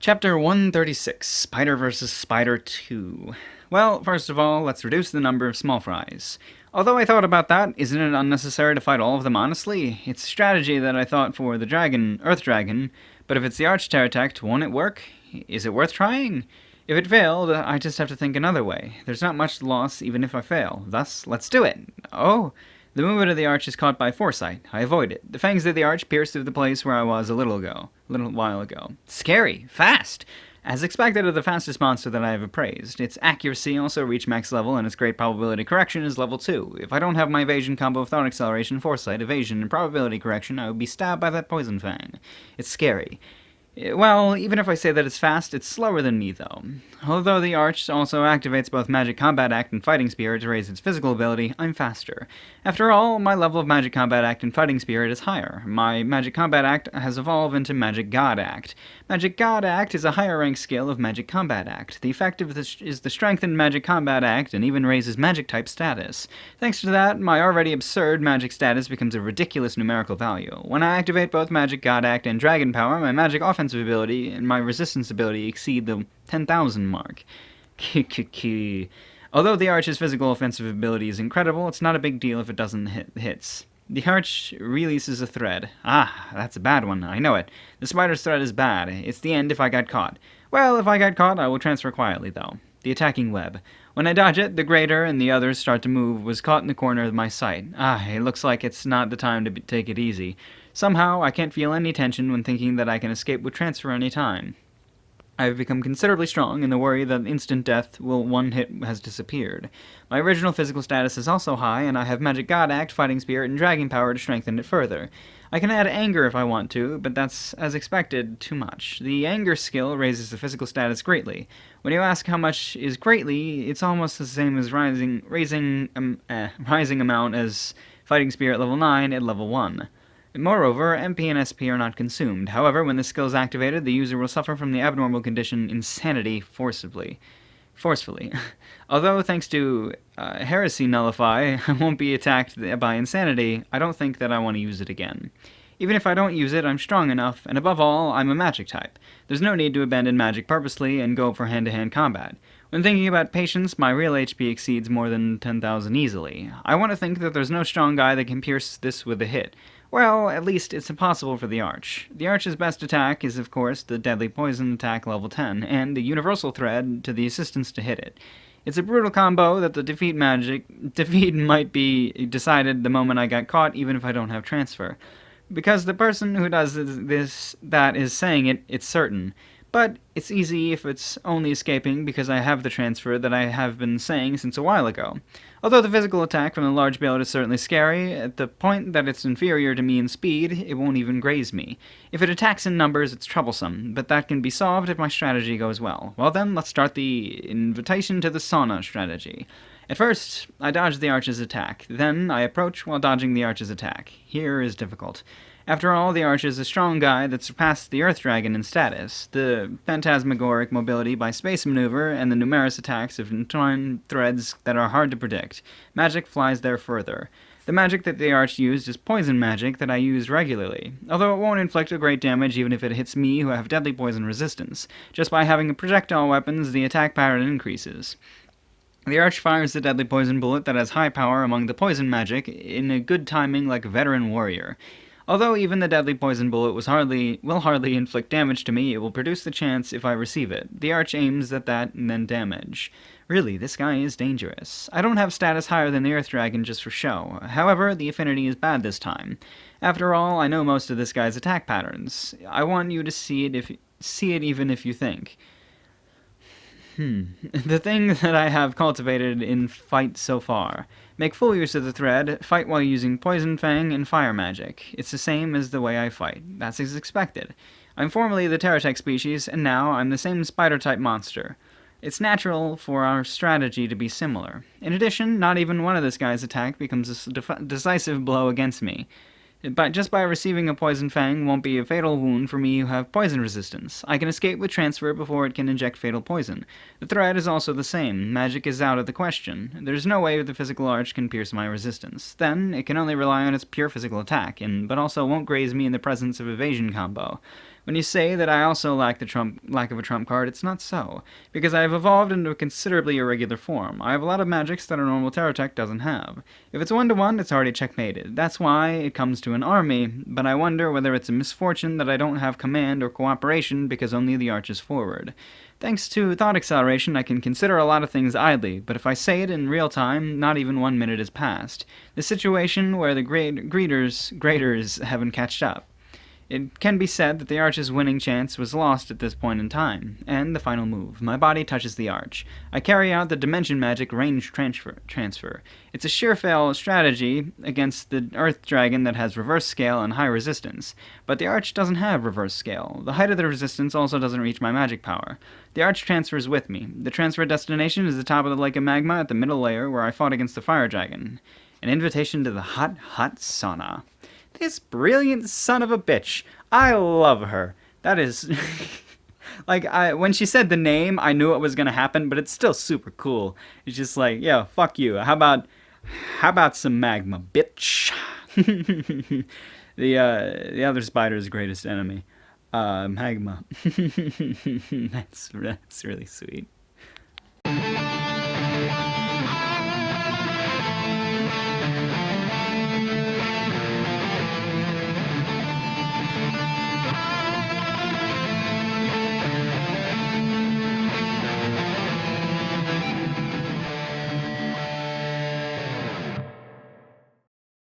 Chapter 136, Spider vs. Spider 2. Well, first of all, let's reduce the number of small fries. Although I thought about that, isn't it unnecessary to fight all of them honestly? It's a strategy that I thought for the dragon, Earth Dragon, but if it's the Arch Pterodactyl, won't it work? Is it worth trying? If it failed, I just have to think another way. There's not much loss even if I fail. Thus, let's do it. Oh, the movement of the arch is caught by foresight. I avoid it. The fangs of the arch pierce through the place where I was a little while ago. Scary. Fast. As expected of the fastest monster that I have appraised. Its accuracy also reached max level, and its great probability correction is level 2. If I don't have my evasion combo of thought acceleration, foresight, evasion, and probability correction, I would be stabbed by that poison fang. It's scary. Well, even if I say that it's fast, it's slower than me, though. Although the Arch also activates both Magic Combat Act and Fighting Spirit to raise its physical ability, I'm faster. After all, my level of Magic Combat Act and Fighting Spirit is higher. My Magic Combat Act has evolved into Magic God Act. Magic God Act is a higher rank skill of Magic Combat Act. The effect of this is the strengthened Magic Combat Act and even raises Magic type status. Thanks to that, my already absurd Magic status becomes a ridiculous numerical value. When I activate both Magic God Act and Dragon Power, my Magic offensive ability and my resistance ability exceed the 10,000 mark. Although the Arch's physical offensive ability is incredible, it's not a big deal if it doesn't hits. The Arch releases a thread. Ah, that's a bad one, I know it. The spider's thread is bad. It's the end if I got caught. Well, if I got caught, I will transfer quietly, though. The attacking web. When I dodge it, the Greater and the others start to move, was caught in the corner of my sight. Ah, it looks like it's not the time to take it easy. Somehow, I can't feel any tension when thinking that I can escape with transfer any time. I have become considerably strong in the worry that instant death will one hit has disappeared. My original physical status is also high, and I have Magic God Act, Fighting Spirit, and Dragon Power to strengthen it further. I can add Anger if I want to, but that's, as expected, too much. The Anger skill raises the physical status greatly. When you ask how much is greatly, it's almost the same as rising amount as Fighting Spirit level 9 at level 1. Moreover, MP and SP are not consumed. However, when this skill is activated, the user will suffer from the abnormal condition Insanity forcefully. Although, thanks to Heresy Nullify, I won't be attacked by Insanity, I don't think that I want to use it again. Even if I don't use it, I'm strong enough, and above all, I'm a magic type. There's no need to abandon magic purposely and go for hand-to-hand combat. When thinking about patience, my real HP exceeds more than 10,000 easily. I want to think that there's no strong guy that can pierce this with a hit. Well, at least it's impossible for the Arch. The Arch's best attack is, of course, the Deadly Poison attack level 10, and the Universal Thread to the assistance to hit it. It's a brutal combo that the defeat might be decided the moment I got caught, even if I don't have transfer. Because the person who does that is saying it, it's certain. But it's easy if it's only escaping because I have the transfer that I have been saying since a while ago. Although the physical attack from the large build is certainly scary, at the point that it's inferior to me in speed, it won't even graze me. If it attacks in numbers, it's troublesome, but that can be solved if my strategy goes well. Well then, let's start the invitation to the sauna strategy. At first, I dodge the Arch's attack. Then, I approach while dodging the Arch's attack. Here is difficult. After all, the Arch is a strong guy that surpassed the Earth Dragon in status. The phantasmagoric mobility by space maneuver and the numerous attacks of entwined threads that are hard to predict. Magic flies there further. The magic that the Arch used is poison magic that I use regularly, although it won't inflict a great damage even if it hits me who have deadly poison resistance. Just by having projectile weapons, the attack pattern increases. The Arch fires the deadly poison bullet that has high power among the poison magic in a good timing like a veteran warrior. Although even the deadly poison bullet will hardly inflict damage to me, it will produce the chance if I receive it. The Arch aims at that and then damage. Really, this guy is dangerous. I don't have status higher than the Earth Dragon just for show. However, the affinity is bad this time. After all, I know most of this guy's attack patterns. I want you to see it even if you think. The thing that I have cultivated in fight so far. Make full use of the thread, fight while using Poison Fang and Fire Magic. It's the same as the way I fight. That's as expected. I'm formerly the Pterodactyl species, and now I'm the same Spider-type monster. It's natural for our strategy to be similar. In addition, not even one of this guy's attack becomes a decisive blow against me. But just by receiving a Poison Fang won't be a fatal wound for me who have poison resistance. I can escape with transfer before it can inject fatal poison. The thread is also the same. Magic is out of the question. There's no way the physical arch can pierce my resistance. Then, it can only rely on its pure physical attack, but also won't graze me in the presence of evasion combo. When you say that I also lack of a trump card, it's not so, because I have evolved into a considerably irregular form. I have a lot of magics that a normal Terratech doesn't have. If it's 1-to-1, it's already checkmated. That's why it comes to an army, but I wonder whether it's a misfortune that I don't have command or cooperation because only the arch is forward. Thanks to thought acceleration, I can consider a lot of things idly, but if I say it in real time, not even 1 minute has passed. The situation where the graders haven't catched up. It can be said that the arch's winning chance was lost at this point in time. And the final move. My body touches the arch. I carry out the dimension magic range transfer. It's a sure-fail strategy against the earth dragon that has reverse scale and high resistance. But the arch doesn't have reverse scale. The height of the resistance also doesn't reach my magic power. The arch transfers with me. The transfer destination is the top of the lake of magma at the middle layer where I fought against the fire dragon. An invitation to the hot, hot sauna. This brilliant son of a bitch. I love her. That is... when she said the name, I knew it was going to happen, but it's still super cool. It's just like, yeah, fuck you. How about some magma, bitch? The other spider's greatest enemy. Magma. That's really sweet.